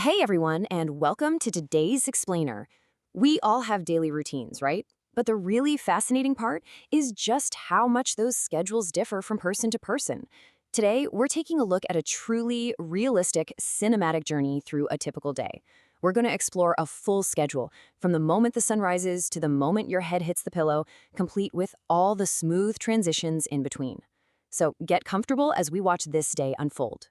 Hey everyone, and welcome to today's Explainer. We all have daily routines, right? But the really fascinating part is just how much those schedules differ from person to person. Today, we're taking a look at a truly realistic cinematic journey through a typical day. We're going to explore a full schedule from the moment the sun rises to the moment your head hits the pillow, complete with all the smooth transitions in between. So get comfortable as we watch this day unfold.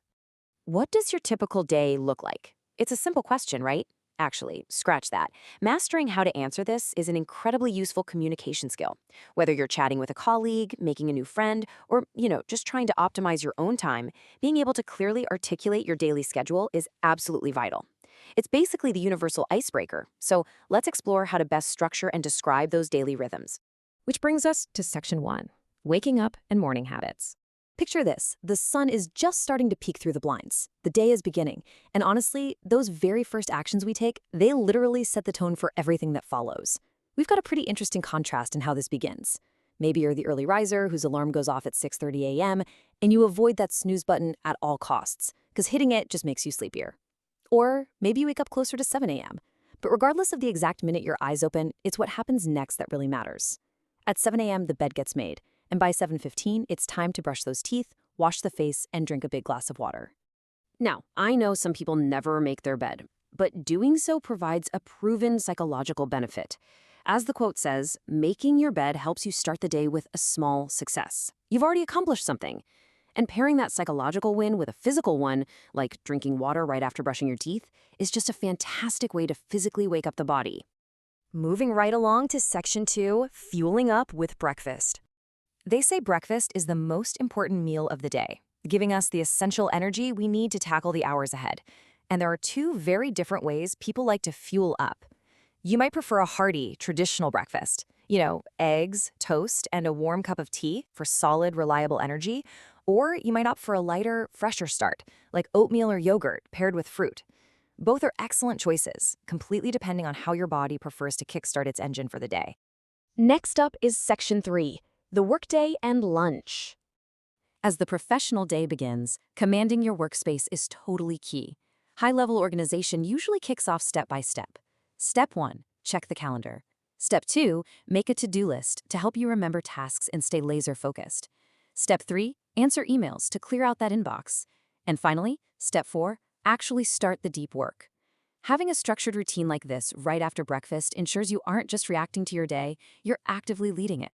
What does your typical day look like? It's a simple question, right? Actually, scratch that. Mastering how to answer this is an incredibly useful communication skill. Whether you're chatting with a colleague, making a new friend, or, just trying to optimize your own time, being able to clearly articulate your daily schedule is absolutely vital. It's basically the universal icebreaker, so let's explore how to best structure and describe those daily rhythms. Which brings us to section 1, waking up and morning habits. Picture this, the sun is just starting to peek through the blinds. The day is beginning, and honestly, those very first actions we take, they literally set the tone for everything that follows. We've got a pretty interesting contrast in how this begins. Maybe you're the early riser whose alarm goes off at 6:30 a.m., and you avoid that snooze button at all costs, because hitting it just makes you sleepier. Or maybe you wake up closer to 7 a.m. But regardless of the exact minute your eyes open, it's what happens next that really matters. At 7 a.m., the bed gets made. And by 7:15, it's time to brush those teeth, wash the face, and drink a big glass of water. Now, I know some people never make their bed, but doing so provides a proven psychological benefit. As the quote says, making your bed helps you start the day with a small success. You've already accomplished something. And pairing that psychological win with a physical one, like drinking water right after brushing your teeth, is just a fantastic way to physically wake up the body. Moving right along to section 2, fueling up with breakfast. They say breakfast is the most important meal of the day, giving us the essential energy we need to tackle the hours ahead. And there are two very different ways people like to fuel up. You might prefer a hearty, traditional breakfast. Eggs, toast, and a warm cup of tea for solid, reliable energy. Or you might opt for a lighter, fresher start, like oatmeal or yogurt paired with fruit. Both are excellent choices, completely depending on how your body prefers to kickstart its engine for the day. Next up is section 3. The workday and lunch. As the professional day begins, commanding your workspace is totally key. High-level organization usually kicks off step by step. Step 1, check the calendar. Step 2, make a to-do list to help you remember tasks and stay laser-focused. Step 3, answer emails to clear out that inbox. And finally, Step 4, actually start the deep work. Having a structured routine like this right after breakfast ensures you aren't just reacting to your day, you're actively leading it.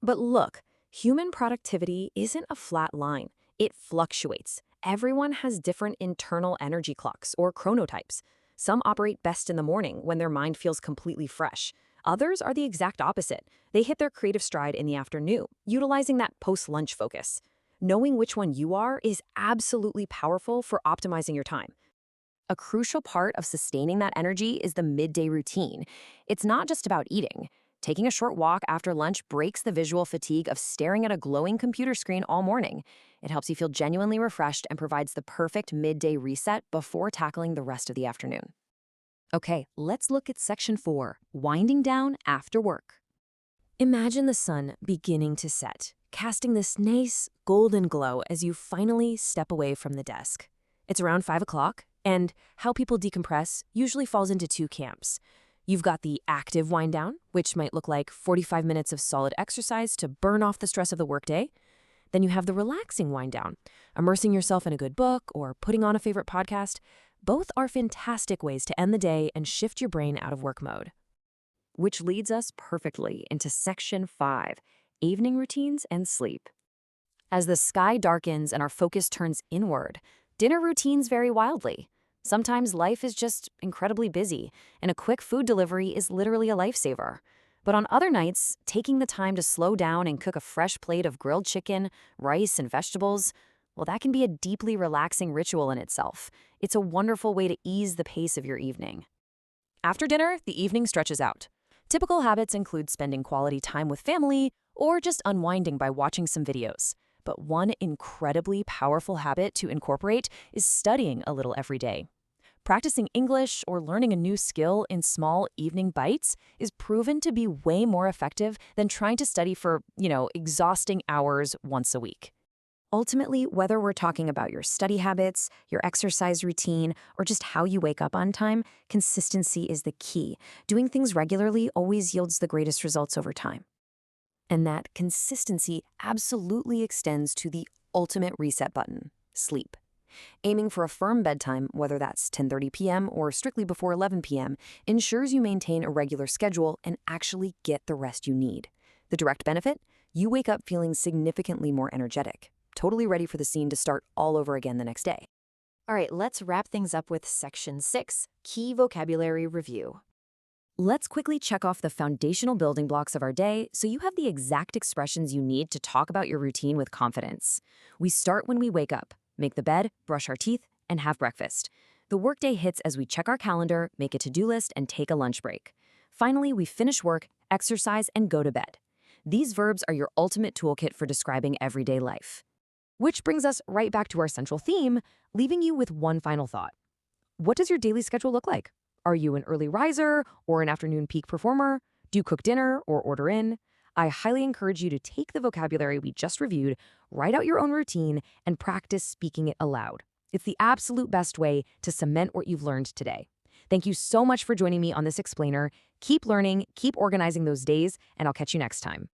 But look, human productivity isn't a flat line. It fluctuates. Everyone has different internal energy clocks or chronotypes. Some operate best in the morning when their mind feels completely fresh. Others are the exact opposite. They hit their creative stride in the afternoon, utilizing that post-lunch focus. Knowing which one you are is absolutely powerful for optimizing your time. A crucial part of sustaining that energy is the midday routine. It's not just about eating. Taking a short walk after lunch breaks the visual fatigue of staring at a glowing computer screen all morning. It helps you feel genuinely refreshed and provides the perfect midday reset before tackling the rest of the afternoon. Okay, let's look at section 4, winding down after work. Imagine the sun beginning to set, casting this nice golden glow as you finally step away from the desk. It's around 5 o'clock, and how people decompress usually falls into two camps. You've got the active wind down, which might look like 45 minutes of solid exercise to burn off the stress of the workday. Then you have the relaxing wind down, immersing yourself in a good book or putting on a favorite podcast. Both are fantastic ways to end the day and shift your brain out of work mode. Which leads us perfectly into section 5, evening routines and sleep. As the sky darkens and our focus turns inward, dinner routines vary wildly. Sometimes life is just incredibly busy, and a quick food delivery is literally a lifesaver. But on other nights, taking the time to slow down and cook a fresh plate of grilled chicken, rice, and vegetables, well, that can be a deeply relaxing ritual in itself. It's a wonderful way to ease the pace of your evening. After dinner, the evening stretches out. Typical habits include spending quality time with family or just unwinding by watching some videos. But one incredibly powerful habit to incorporate is studying a little every day. Practicing English or learning a new skill in small evening bites is proven to be way more effective than trying to study for, exhausting hours once a week. Ultimately, whether we're talking about your study habits, your exercise routine, or just how you wake up on time, consistency is the key. Doing things regularly always yields the greatest results over time. And that consistency absolutely extends to the ultimate reset button, sleep. Aiming for a firm bedtime, whether that's 10:30 p.m. or strictly before 11 p.m., ensures you maintain a regular schedule and actually get the rest you need. The direct benefit? You wake up feeling significantly more energetic, totally ready for the scene to start all over again the next day. All right, let's wrap things up with Section 6, Key Vocabulary Review. Let's quickly check off the foundational building blocks of our day so you have the exact expressions you need to talk about your routine with confidence. We start when we wake up, make the bed, brush our teeth, and have breakfast. The workday hits as we check our calendar, make a to-do list, and take a lunch break. Finally, we finish work, exercise, and go to bed. These verbs are your ultimate toolkit for describing everyday life. Which brings us right back to our central theme, leaving you with one final thought. What does your daily schedule look like? Are you an early riser or an afternoon peak performer? Do you cook dinner or order in? I highly encourage you to take the vocabulary we just reviewed, write out your own routine, and practice speaking it aloud. It's the absolute best way to cement what you've learned today. Thank you so much for joining me on this explainer. Keep learning, keep organizing those days, and I'll catch you next time.